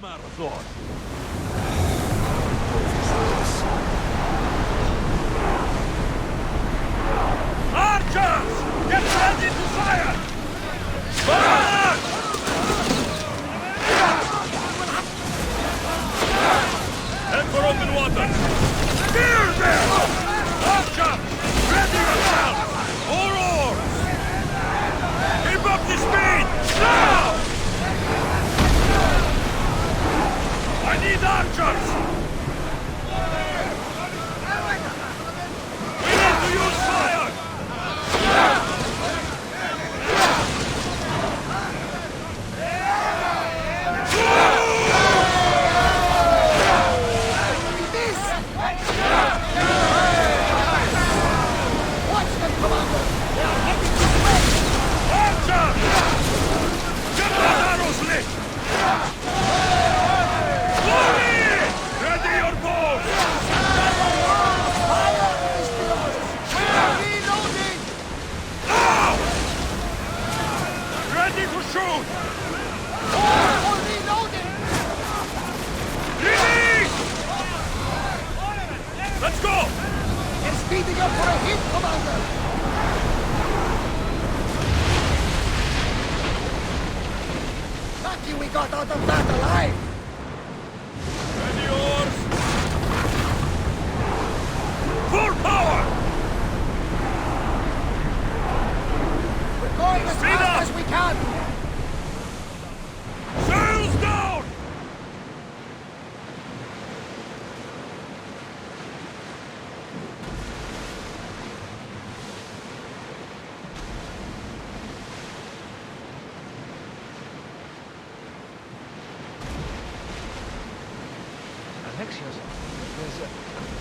Marathon. Archers! Get ready to fire! Fire! Head for open water! Here there! Archers! Ready yourself! All oars! Keep up the speed! Now! I need archers! We need to use fire! Watch them, Commander! They are heading this way! Archers! Get those arrows lit! Glory! Ready your bows! Fire is close! We are reloading! Now! Ready to shoot! For reloading! Release! Let's go! They're speeding up for a hit, Commander! Lucky we got out of that alive! Ready yours! Full power! We're going as Speed fast up! as we can! Sails down! Alexios, there's a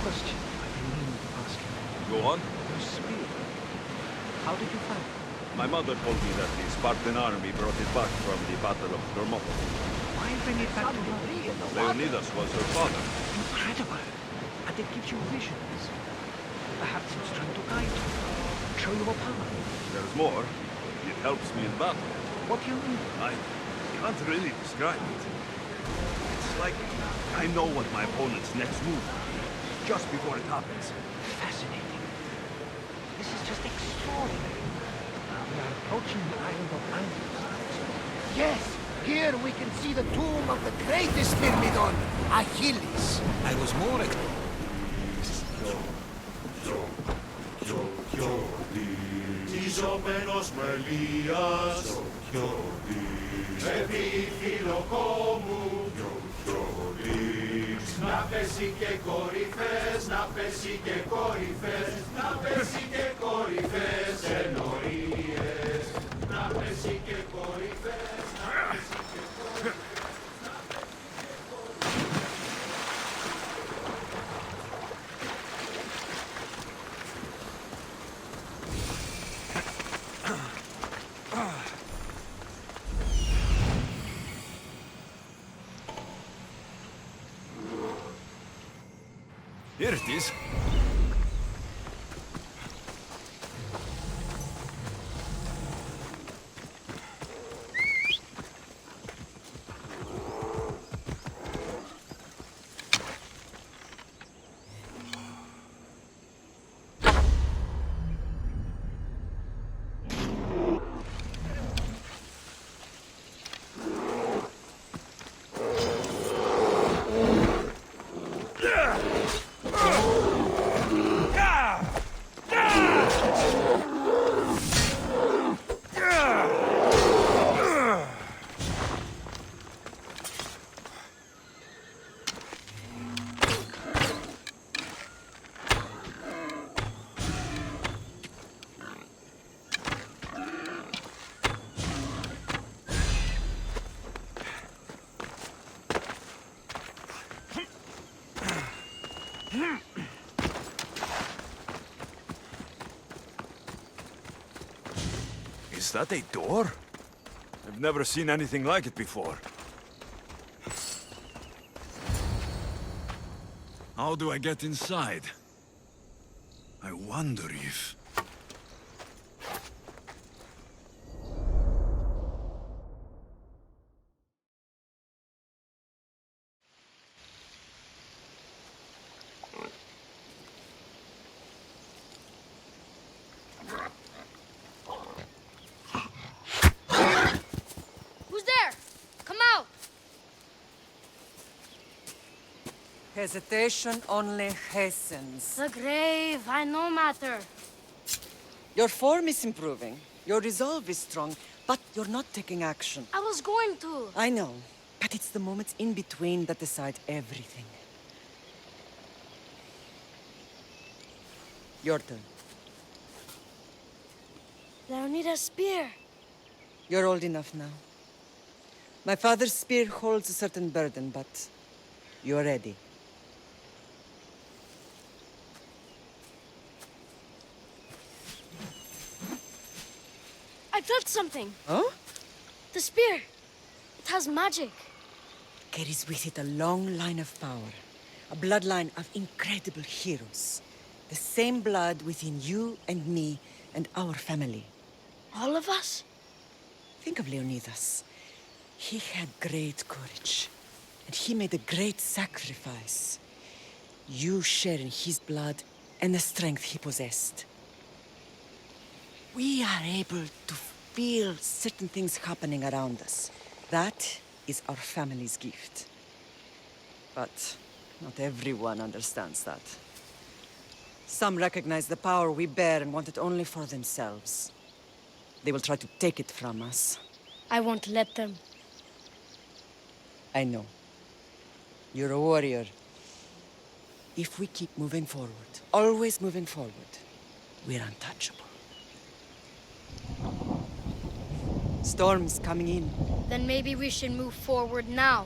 question I've been meaning to ask you. Go on. Your spear. How did you find it? My mother told me that the Spartan army brought it back from the Battle of Thermopylae. Why bring it back to her? Leonidas was her father. Incredible! And it gives you visions. Perhaps it's trying to guide you. Show you a power. There's more. It helps me in battle. What do you mean? I can't really describe it. It's like I know what my opponent's next move will be, just before it happens. Fascinating. This is just extraordinary. We are approaching the island of Animus. Yes! Here we can see the tomb of the greatest Myrmidon, Achilles. I was more Ζωμένος με Ελίας, παιδί φιλοκόμου, να πέσει και κορυφές, να πέσει και κορυφές, να πέσει και κορυφές ενορίες, να πέσει και κορυφές, να πέσει και κορυφές. Here it is. Is that a door? I've never seen anything like it before. How do I get inside? I wonder if... Hesitation only hastens. The grave, I no matter. Your form is improving. Your resolve is strong, but you're not taking action. I was going to. I know, but it's the moments in between that decide everything. Your turn. Leonidas' spear. You're old enough now. My father's spear holds a certain burden, but you're ready. I felt something. Oh? The spear. It has magic. Carries with it a long line of power. A bloodline of incredible heroes. The same blood within you and me and our family. All of us? Think of Leonidas. He had great courage. And he made a great sacrifice. You share in his blood and the strength he possessed. We are able to feel certain things happening around us. That is our family's gift. But not everyone understands that. Some recognize the power we bear and want it only for themselves. They will try to take it from us. I won't let them. I know. You're a warrior. If we keep moving forward, always moving forward, we're untouchable. Storm's coming in. Then maybe we should move forward now.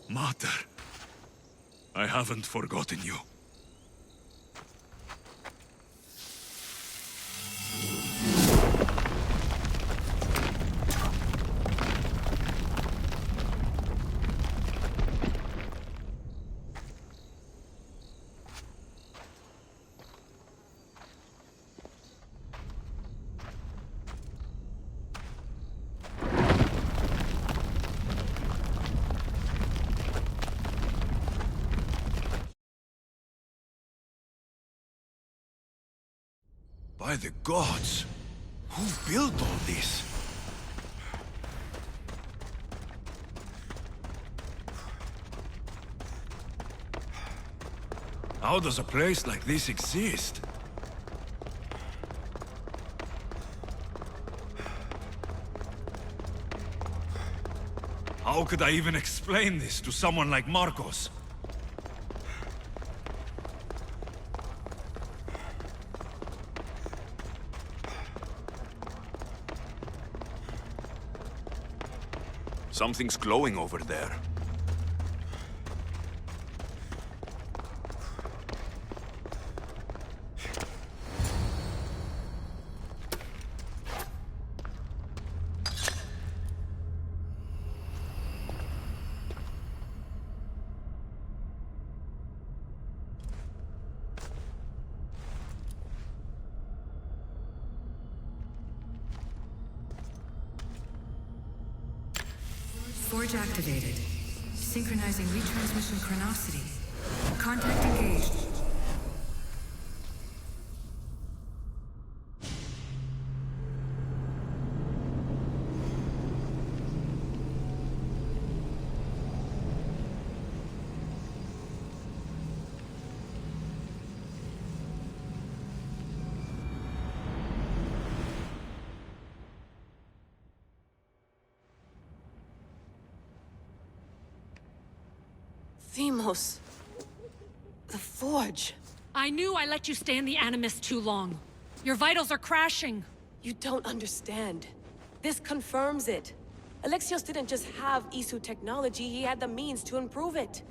Mater, I haven't forgotten you. By the gods! Who built all this? How does a place like this exist? How could I even explain this to someone like Marcos? Something's glowing over there. Forge activated. Synchronizing retransmission chronicity. Contact engaged. Themos. The Forge. I knew I let you stay in the Animus too long. Your vitals are crashing. You don't understand. This confirms it. Alexios didn't just have Isu technology, he had the means to improve it.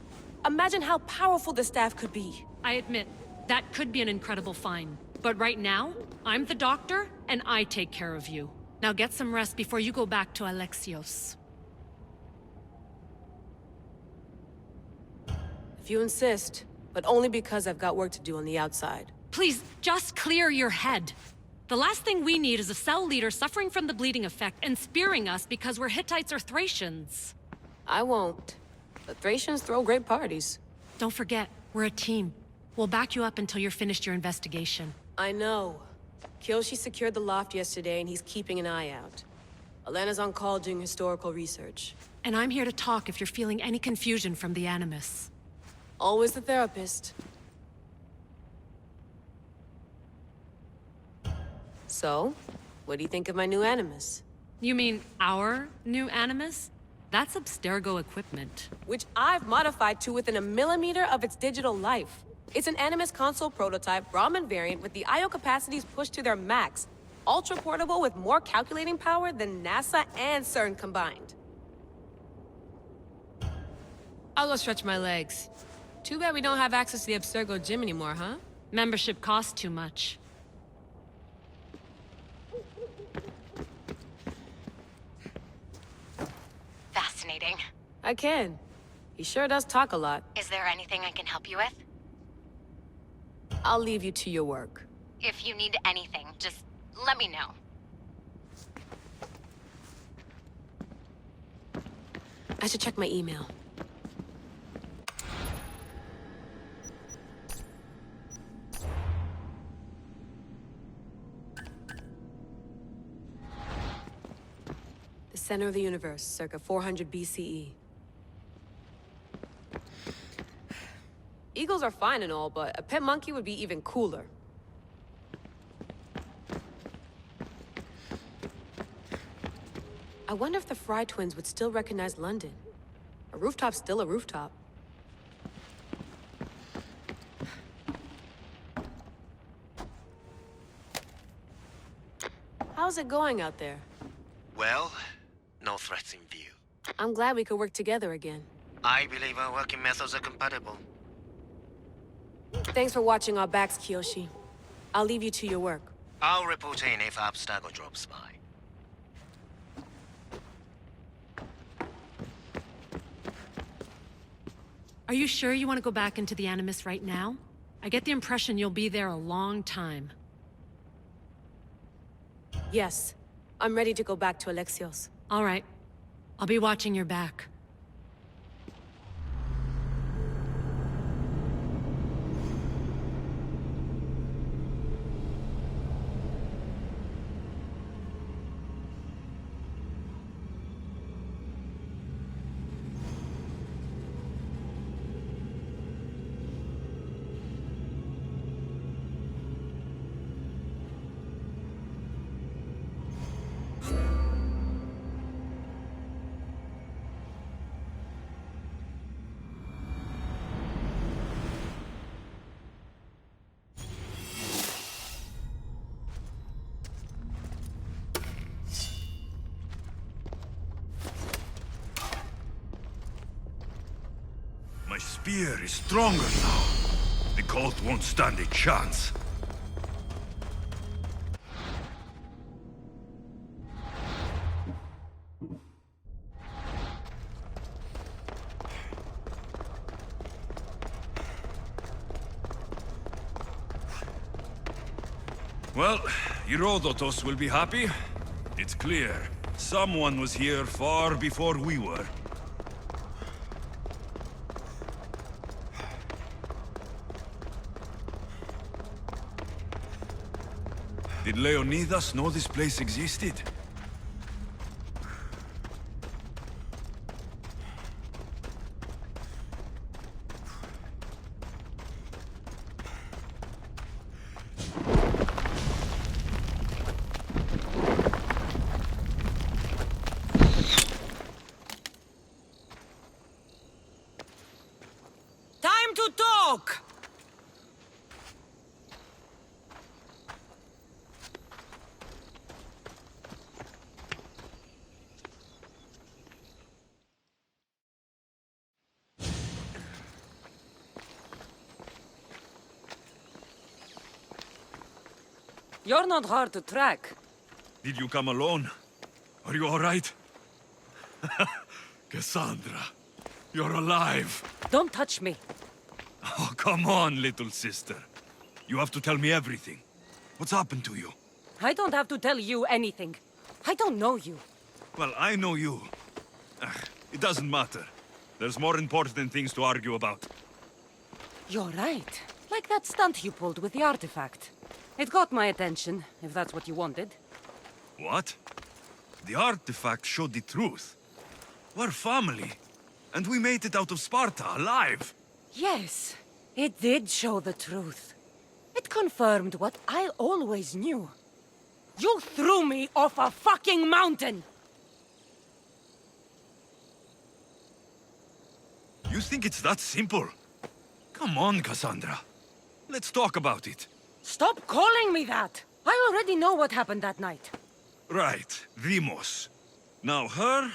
Imagine how powerful the staff could be. I admit, that could be an incredible find. But right now, I'm the doctor, and I take care of you. Now get some rest before you go back to Alexios. If you insist, but only because I've got work to do on the outside. Please, just clear your head. The last thing we need is a cell leader suffering from the bleeding effect and spearing us because we're Hittites or Thracians. I won't. The Thracians throw great parties. Don't forget, We're a team. We'll back you up until you're finished your investigation. I know. Kyoshi secured the loft yesterday and he's keeping an eye out. Elena's on call doing historical research. And I'm here to talk if you're feeling any confusion from the Animus. Always the therapist. So, what do you think of my new Animus? You mean our new Animus? That's Abstergo equipment. Which I've modified to within a millimeter of its digital life. It's an Animus console prototype, Brahmin variant with the I/O capacities pushed to their max. Ultra portable with more calculating power than NASA and CERN combined. I'll go stretch my legs. Too bad we don't have access to the Abstergo gym anymore, huh? Membership costs too much. Fascinating. I can. He sure does talk a lot. Is there anything I can help you with? I'll leave you to your work. If you need anything, just let me know. I should check my email. The center of the universe, circa 400 BCE. Eagles are fine and all, but a pet monkey would be even cooler. I wonder if the Fry twins would still recognize London. A rooftop's still a rooftop. How's it going out there? Well, no threats in view. I'm glad we could work together again. I believe our working methods are compatible. Thanks for watching our backs, Kyoshi. I'll leave you to your work. I'll report in if Abstergo drops by. Are you sure you want to go back into the Animus right now? I get the impression you'll be there a long time. Yes. I'm ready to go back to Alexios. All right. I'll be watching your back. My spear is stronger now. The cult won't stand a chance. Well, Herodotus will be happy. It's clear. Someone was here far before we were. Did Leonidas know this place existed? Time to talk! You're not hard to track. Did you come alone? Are you all right? Kassandra, you're alive. Don't touch me. Oh, come on, little sister. You have to tell me everything. What's happened to you? I don't have to tell you anything. I don't know you. Well, I know you. It doesn't matter. There's more important things to argue about. You're right. Like that stunt you pulled with the artifact. It got my attention, if that's what you wanted. What? The artifact showed the truth. We're family. And we made it out of Sparta alive. Yes, it did show the truth. It confirmed what I always knew. You threw me off a fucking mountain! You think it's that simple? Come on, Kassandra. Let's talk about it. Stop calling me that! I already know what happened that night. Right, Demos. Now her,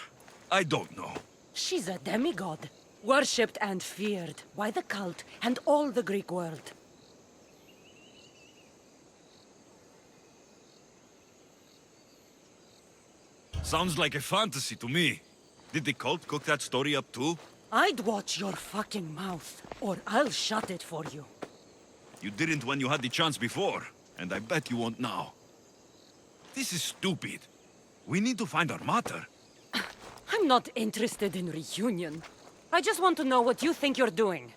I don't know. She's a demigod, worshipped and feared by the cult and all the Greek world. Sounds like a fantasy to me. Did the cult cook that story up too? I'd watch your fucking mouth, or I'll shut it for you. You didn't when you had the chance before, and I bet you won't now. This is stupid. We need to find our mater. I'm not interested in reunion. I just want to know what you think you're doing.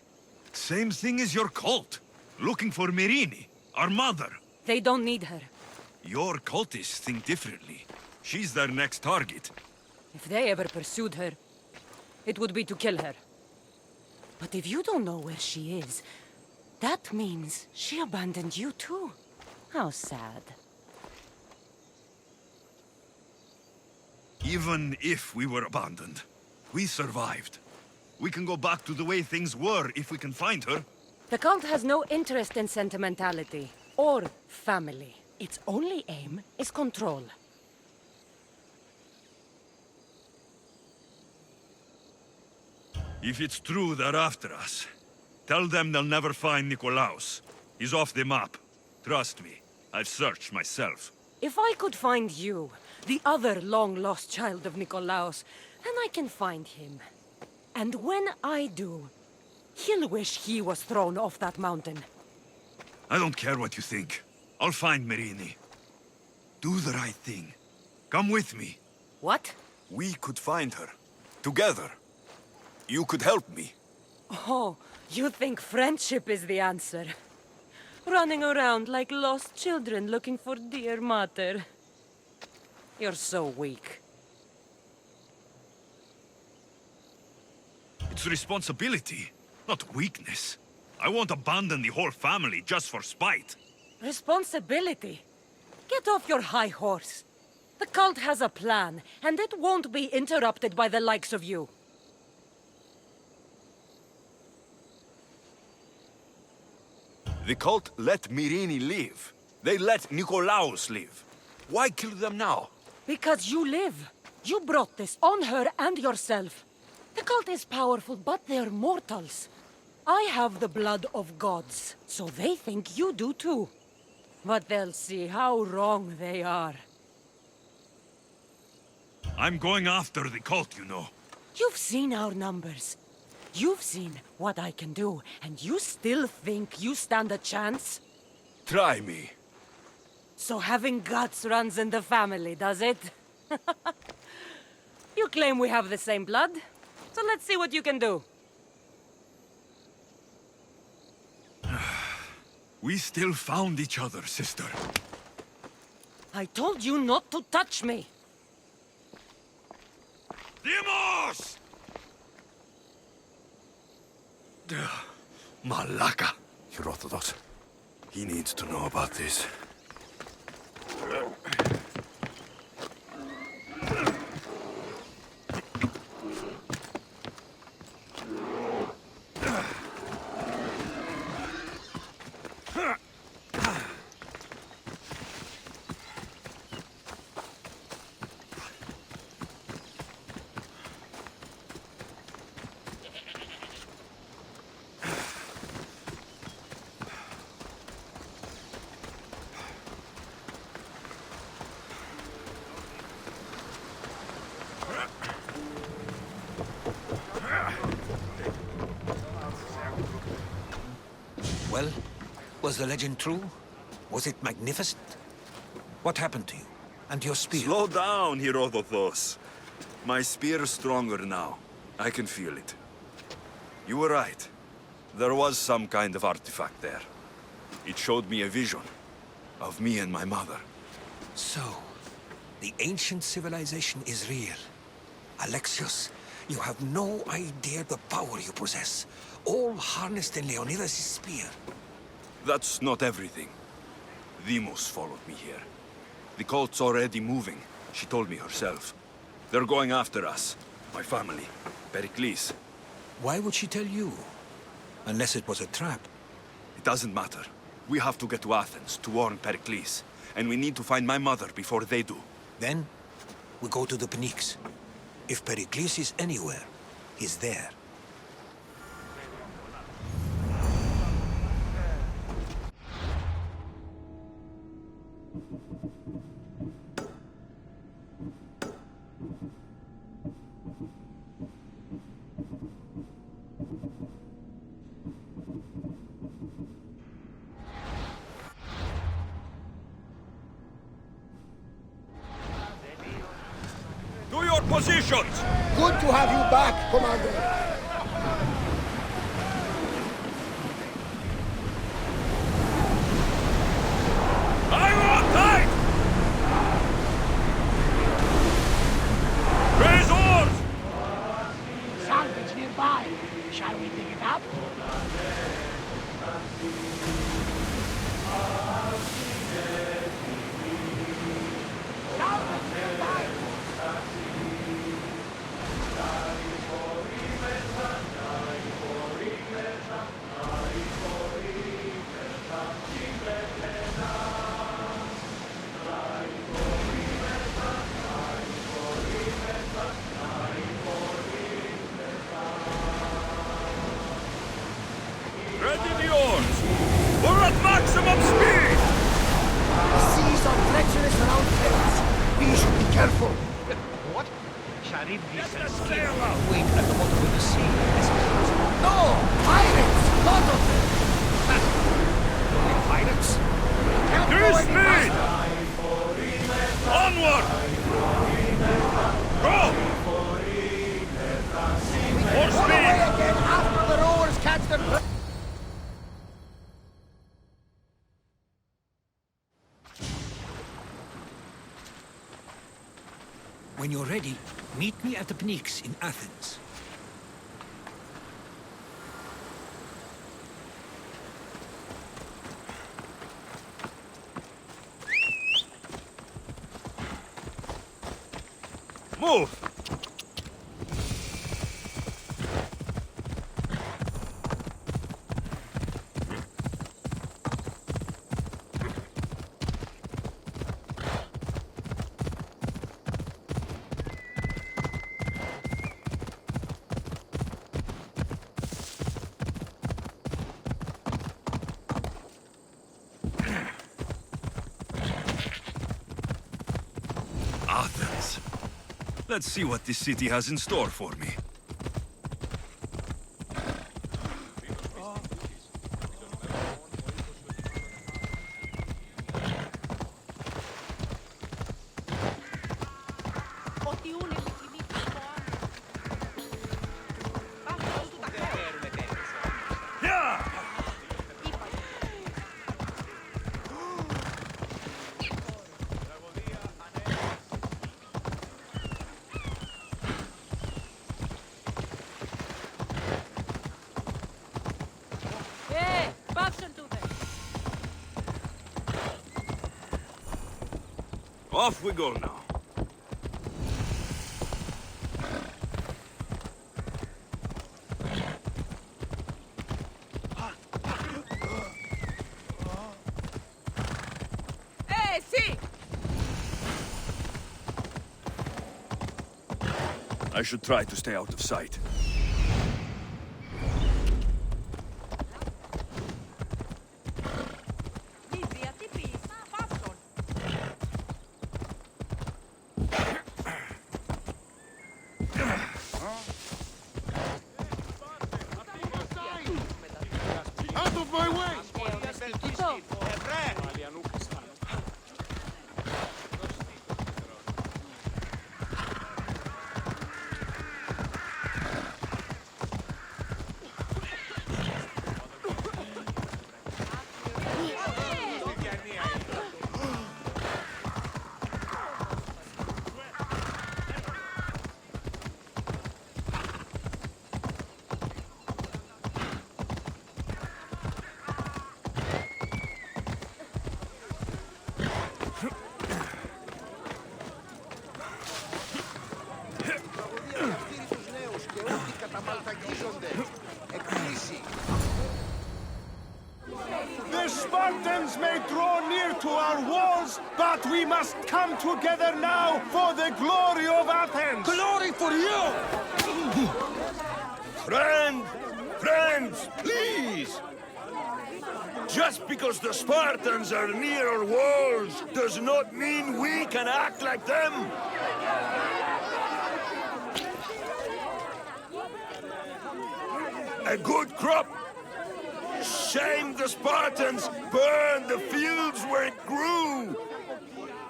Same thing as your cult. Looking for Myrrine, our mother. They don't need her. Your cultists think differently. She's their next target. If they ever pursued her, it would be to kill her. But if you don't know where she is, that means she abandoned you too. How sad. Even if we were abandoned, we survived. We can go back to the way things were if we can find her. The cult has no interest in sentimentality or family. Its only aim is control. If it's true they're after us, tell them they'll never find Nikolaos. He's off the map. Trust me, I've searched myself. If I could find you, the other long-lost child of Nikolaos, then I can find him. And when I do, he'll wish he was thrown off that mountain. I don't care what you think. I'll find Myrrine. Do the right thing. Come with me. What? We could find her. Together. You could help me. Oh, you think friendship is the answer? Running around like lost children looking for dear mater. You're so weak. It's responsibility, not weakness. I won't abandon the whole family just for spite. Responsibility? Get off your high horse. The cult has a plan, and it won't be interrupted by the likes of you. The cult let Myrrine live. They let Nikolaos live. Why kill them now? Because you live. You brought this on her and yourself. The cult is powerful, but they're mortals. I have the blood of gods, so they think you do too. But they'll see how wrong they are. I'm going after the cult, you know. You've seen our numbers. You've seen what I can do, and you still think you stand a chance? Try me. So having guts runs in the family, does it? You claim we have the same blood, so let's see what you can do. We still found each other, sister. I told you not to touch me. Demos! Malaka. Herodotus. He needs to know about this. Well, was the legend true? Was it magnificent? What happened to you? And your spear? Slow down, Herodotus. My spear is stronger now. I can feel it. You were right. There was some kind of artifact there. It showed me a vision of me and my mother. So, the ancient civilization is real. Alexios, you have no idea the power you possess. All harnessed in Leonidas' spear. That's not everything. Deimos followed me here. The cult's already moving, she told me herself. They're going after us. My family. Pericles. Why would she tell you? Unless it was a trap. It doesn't matter. We have to get to Athens to warn Pericles. And we need to find my mother before they do. Then, we go to the Pnyx. If Pericles is anywhere, he's there. To your positions! Good to have you back, Commander. I'm on tight! Raise oars! Salvage nearby. Shall we pick it up? Salvage nearby. Ready the oars! We're at maximum speed! The seas are treacherous around Thebes. We should be careful. What? Charybdis and Sail Skin out! wait at the bottom of the sea. No! Pirates! Lot of them! Only pirates? Can't go Due any speed! faster. Onward! Go! More Pull away speed! again after the rowers catch their breath. When you're ready, meet me at the Pnyx in Athens. Move! Athens. Let's see what this city has in store for me. Yeah! Off we go now. I should try to stay out of sight. Out of my way! to our walls, but we must come together now for the glory of Athens! Glory for you! Friends, please! Just because the Spartans are near our walls does not mean we can act like them! A good crop! Shame the Spartans burned the fields where it grew!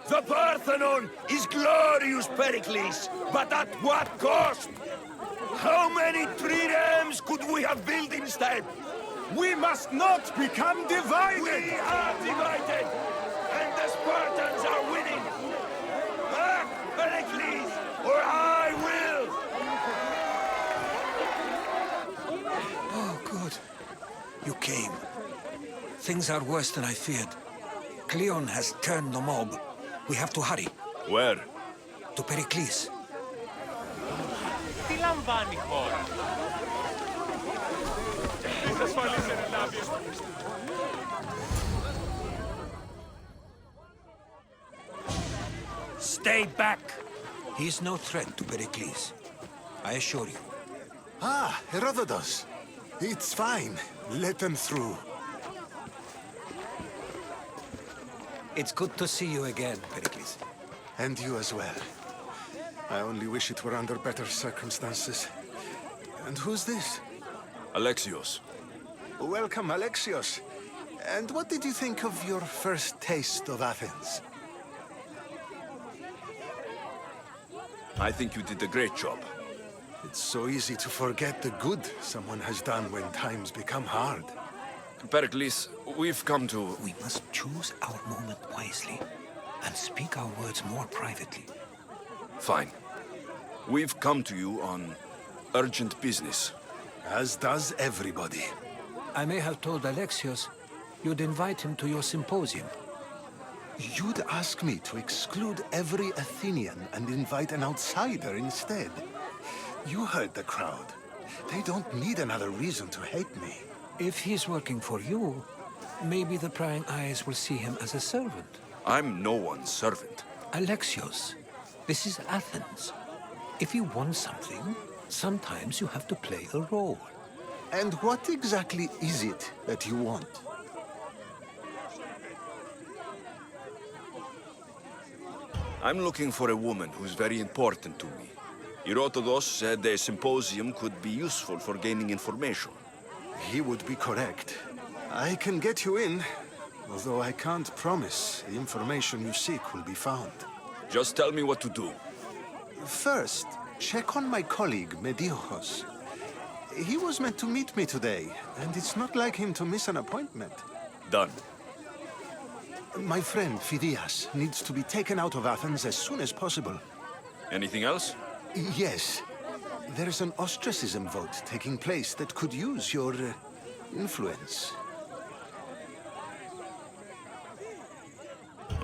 The Parthenon is glorious, Pericles, but at what cost? How many triremes could we have built instead? We must not become divided! We are divided! And the Spartans are winning! Back, Pericles, or I will! Oh, good. You came. Things are worse than I feared. Cleon has turned the mob. We have to hurry. Where? To Pericles. Τι λαμβάνει η χώρα? Είσαι ασφαλής εν Ελλάδιος. Stay back! He's no threat to Pericles. I assure you. Ah, Herodotus. It's fine. Let them through. It's good to see you again, Pericles. And you as well. I only wish it were under better circumstances. And who's this? Alexios. Welcome, Alexios. And what did you think of your first taste of Athens? I think you did a great job. It's so easy to forget the good someone has done when times become hard. Pericles, we've come to... We must choose our moment wisely and speak our words more privately. Fine. We've come to you on urgent business. As does everybody. I may have told Alexios you'd invite him to your symposium. You'd ask me to exclude every Athenian and invite an outsider instead. You heard the crowd. They don't need another reason to hate me. If he's working for you, maybe the prying eyes will see him as a servant. I'm no one's servant. Alexios, this is Athens. If you want something, sometimes you have to play a role. And what exactly is it that you want? I'm looking for a woman who's very important to me. Herodotus said a symposium could be useful for gaining information. He would be correct. I can get you in, although I can't promise the information you seek will be found. Just tell me what to do. First, check on my colleague, Mediochos. He was meant to meet me today, and it's not like him to miss an appointment. Done. My friend, Phidias, needs to be taken out of Athens as soon as possible. Anything else? Yes. There's an ostracism vote taking place that could use your influence.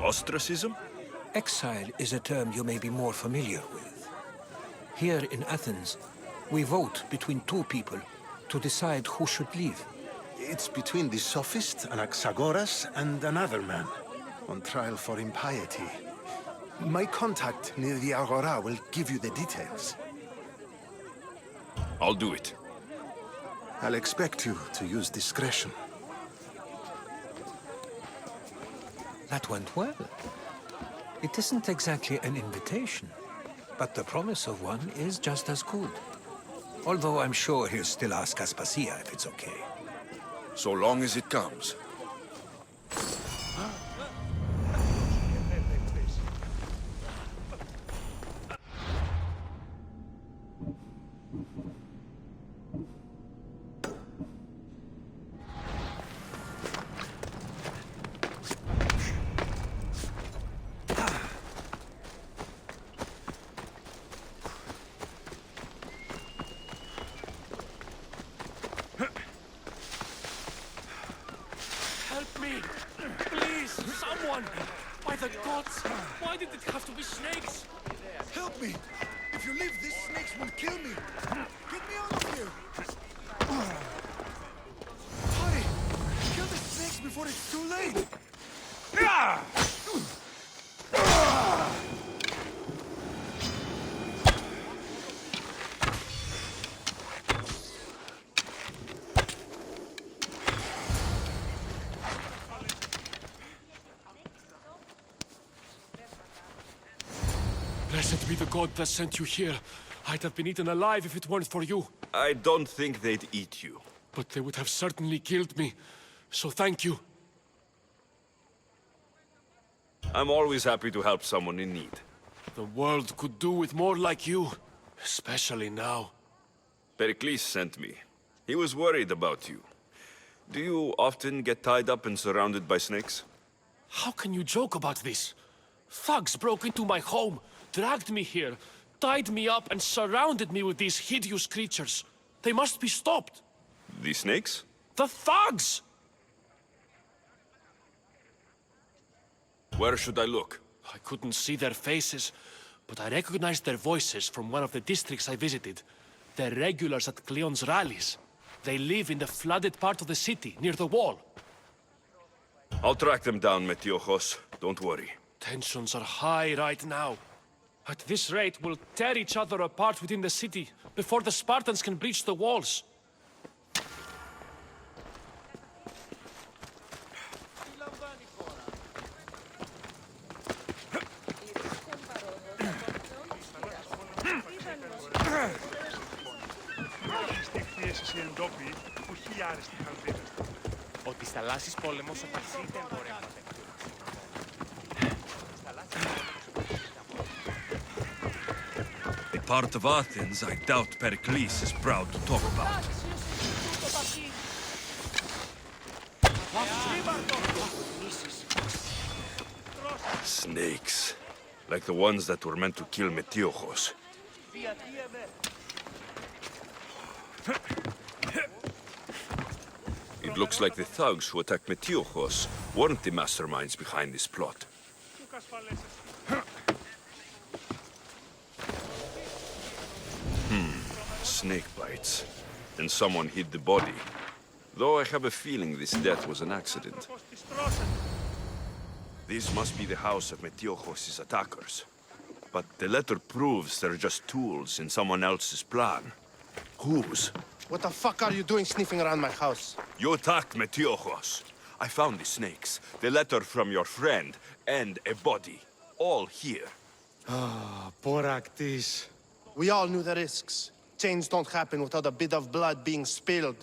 Ostracism? Exile is a term you may be more familiar with. Here in Athens, we vote between two people to decide who should leave. It's between the sophist, Anaxagoras, and another man, on trial for impiety. My contact near the Agora will give you the details. I'll do it. I'll expect you to use discretion. That went well. It isn't exactly an invitation, but the promise of one is just as good. Although I'm sure he'll still ask Aspasia if it's okay. So long as it comes. Help me! Please, someone! By the gods! Why did it have to be snakes? Help me! If you leave, these snakes will kill me! Get me out of here! Hurry! Kill the snakes before it's too late! Blessed be the god that sent you here. I'd have been eaten alive if it weren't for you. I don't think they'd eat you. But they would have certainly killed me. So thank you. I'm always happy to help someone in need. The world could do with more like you. Especially now. Pericles sent me. He was worried about you. Do you often get tied up and surrounded by snakes? How can you joke about this? Thugs broke into my home, dragged me here, tied me up and surrounded me with these hideous creatures. They must be stopped. The snakes? The thugs! Where should I look? I couldn't see their faces, but I recognized their voices from one of the districts I visited. They're regulars at Cleon's rallies. They live in the flooded part of the city, near the wall. I'll track them down, Metiochos. Don't worry. Tensions are high right now. At this rate, we'll tear each other apart within the city, before the Spartans can breach the walls. Ότι στα θαλάσσης πόλεμος απασύεται εμπορεύματα. A part of Athens I doubt Pericles is proud to talk about. Snakes. Like the ones that were meant to kill Metiochos. It looks like the thugs who attacked Metiochos weren't the masterminds behind this plot. Snake bites. And someone hid the body. Though I have a feeling this death was an accident. This must be the house of Metiochos' attackers. But the letter proves they're just tools in someone else's plan. Whose? What the fuck are you doing sniffing around my house? You attacked Metiochos. I found the snakes, the letter from your friend, and a body. All here. Ah, poor Actis. We all knew the risks. Change don't happen without a bit of blood being spilled.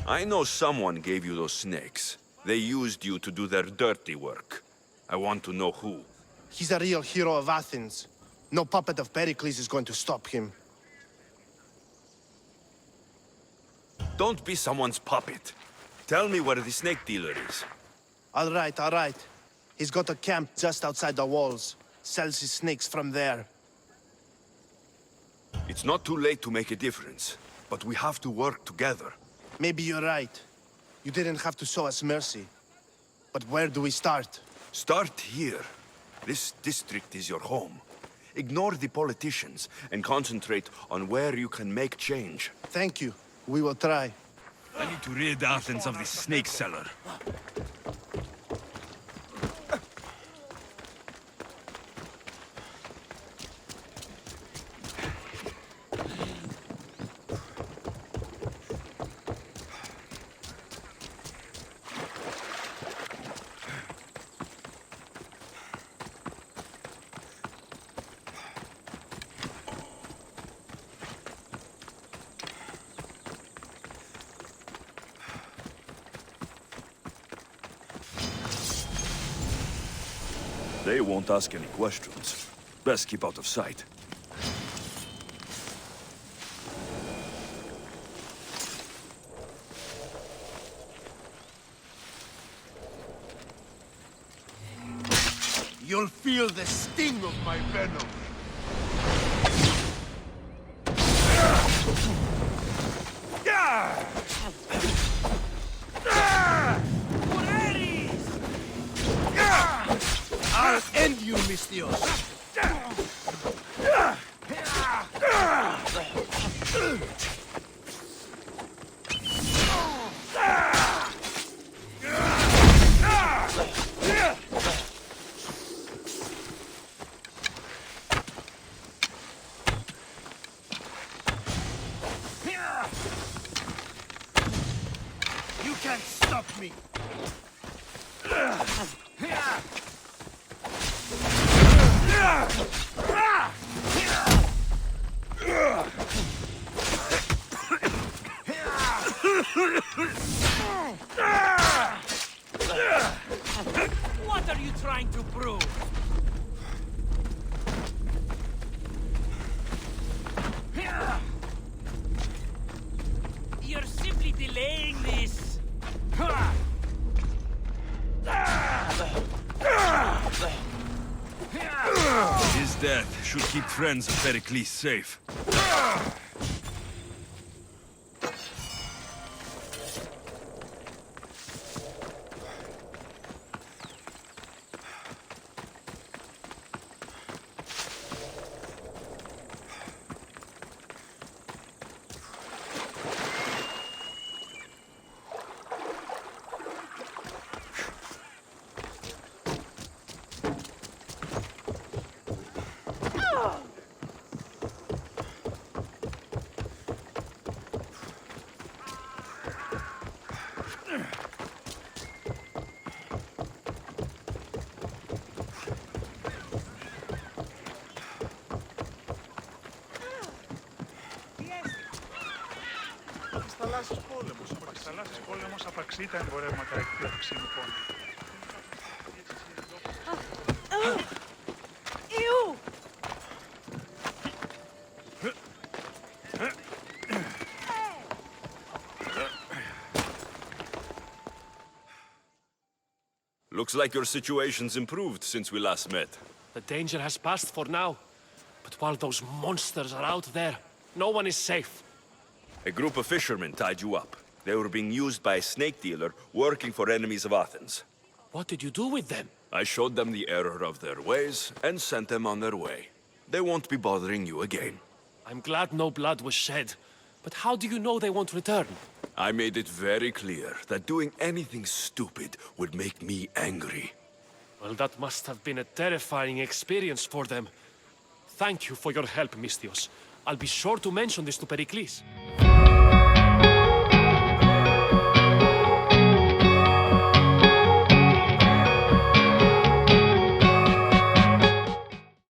I know someone gave you those snakes. They used you to do their dirty work. I want to know who. He's a real hero of Athens. No puppet of Pericles is going to stop him. Don't be someone's puppet. Tell me where the snake dealer is. All right. He's got a camp just outside the walls. Sells his snakes from there. It's not too late to make a difference, but we have to work together. Maybe you're right. You didn't have to show us mercy. But where do we start? Start here. This district is your home. Ignore the politicians and concentrate on where you can make change. Thank you. We will try. I need to rid Athens of this snake seller. They won't ask any questions. Best keep out of sight. You'll feel the sting of my venom. I'll end you, Mystios! can't stop me! What are you trying to prove? You're simply delaying this. His death should keep friends of Pericles safe. Θαλάσσης πόλεμος απαξεί τα εμπορεύματα εκ του ευξήνου πόντου. Looks like your situation's improved since we last met. The danger has passed for now. But while those monsters are out there, no one is safe. A group of fishermen tied you up. They were being used by a snake dealer working for enemies of Athens. What did you do with them? I showed them the error of their ways and sent them on their way. They won't be bothering you again. I'm glad no blood was shed. But how do you know they won't return? I made it very clear that doing anything stupid would make me angry. Well, that must have been a terrifying experience for them. Thank you for your help, Mystios. I'll be sure to mention this to Pericles.